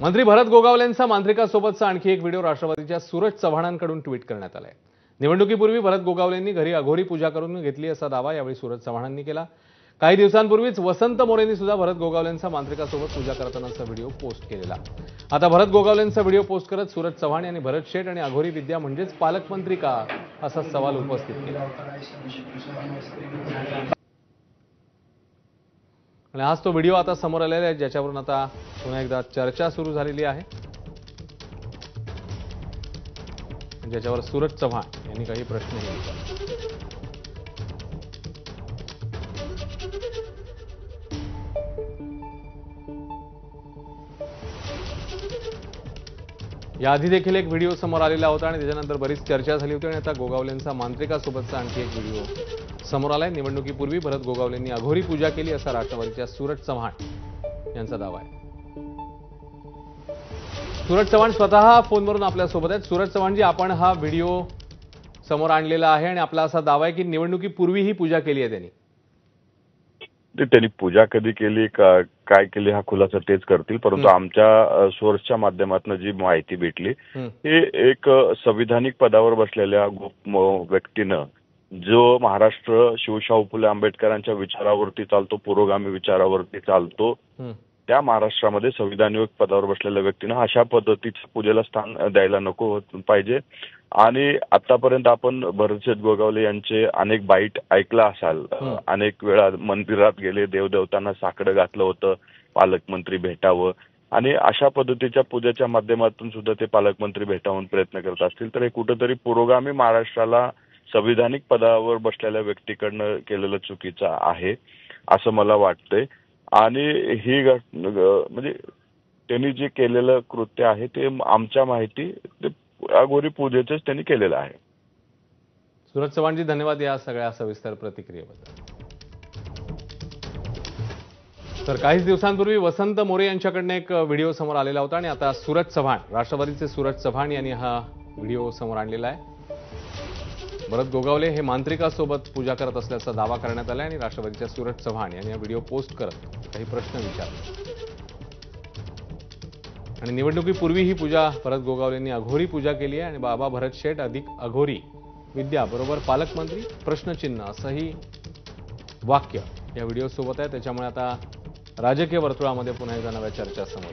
मंत्री भरत गोगावलेंचा मांत्रिकासोबतचा आणखी एक व्हिडिओ राष्ट्रवादीच्या सूरज चव्हाणांकडून ट्विट करण्यात आलाय। निवडणुकीपूर्वी भरत गोगावलेंनी घरी अघोरी पूजा करून घेतली असा दावा यावेळी सूरज चव्हाणांनी केला। काही दिवसांपूर्वीच वसंत मोरेंनी सुद्धा भरत गोगावलेंचा मांत्रिकासोबत पूजा करतानाचा व्हिडिओ पोस्ट केलेला। आता भरत गोगावलेंचा व्हिडिओ पोस्ट करत सूरज चव्हाण यांनी भरत शेठ आणि अघोरी विद्या म्हणजेच पालकमंत्री का असा सवाल उपस्थित केला। आणि आज तो व्हिडिओ आता समोर आलेला आहे, ज्याच्यावरून आता पुन्हा एकदा चर्चा सुरू झालेली आहे, ज्याच्यावर सूरज चव्हाण यांनी काही प्रश्नही विचारले। याआधी देखील एक व्हिडिओ समोर आलेला होता आणि त्याच्यानंतर बरीच चर्चा झाली होती आणि आता गोगावलेंचा मांत्रिकासोबतचा आणखी एक व्हिडिओ समोर आलाय। निवडणुकीपूर्वी भरत गोगावलेंनी अघोरी पूजा केली असा राष्ट्रवादीच्या सूरज चव्हाण यांचा दावा आहे। सूरज चव्हाण स्वतः फोनवरून आपल्यासोबत आहेत। सूरज चव्हाणजी, आपण हा व्हिडिओ समोर आणलेला आहे आणि आपला असा दावा आहे की निवडणुकीपूर्वी ही पूजा केली आहे त्यांनी। त्यांनी पूजा कधी केली, काय केली हा खुलासा तेच करतील, परंतु आमच्या सोर्सच्या माध्यमातून जी माहिती भेटली हे एक संविधानिक पदावर बसलेल्या व्यक्तीनं जो महाराष्ट्र शिवशाहू फुले आंबेडकरांच्या विचारावरती चालतो, पुरोगामी विचारावरती चालतो, त्या महाराष्ट्रामध्ये संविधानिक पदावर बसलेल्या व्यक्तीनं अशा पद्धतीच्या पूजेला स्थान द्यायला नको पाहिजे। आणि आतापर्यंत आपण भरतशेठ गोगावले यांचे अनेक बाईट ऐकला असाल, अनेक वेळा मंदिरात गेले, देवदेवतांना साकडं घातलं होतं, पालकमंत्री भेटावं आणि अशा पद्धतीच्या पूजेच्या माध्यमातून सुद्धा ते पालकमंत्री भेटावून प्रयत्न करत असतील तर हे कुठेतरी पुरोगामी महाराष्ट्राला संविधानिक पदावर बसलेल्या व्यक्तीकडनं केलेलं चुकीचं आहे असं मला वाटतंय। आणि ही म्हणजे त्यांनी जे केलेलं कृत्य आहे ते आमच्या माहिती अघोरी पूजेचंच त्यांनी केलेलं आहे। सूरज चव्हाणजी, धन्यवाद या सगळ्या सविस्तर प्रतिक्रियेबद्दल। तर काही दिवसांपूर्वी वसंत मोरे यांच्याकडनं एक व्हिडिओ समोर आलेला होता आणि आता सूरज चव्हाण, राष्ट्रवादीचे सूरज चव्हाण यांनी हा व्हिडिओ समोर आणलेला आहे। भरत गोगावले हे मांत्रिकासोबत पूजा करत असल्याचा दावा करण्यात आला आणि राष्ट्रवादीच्या सूरज चव्हाण यांनी हा व्हिडिओ पोस्ट करत काही प्रश्न विचारले। आणि निवडणुकीपूर्वी ही पूजा भरत गोगावलेंनी अघोरी पूजा केली आहे आणि बाबा भरत शेठ अधिक अघोरी विद्या बरोबर पालकमंत्री प्रश्नचिन्ह असंही वाक्य या व्हिडिओ सोबत आहे। त्याच्यामुळे आता राजकीय वर्तुळामध्ये पुन्हा एकदा नव्या चर्चा समोर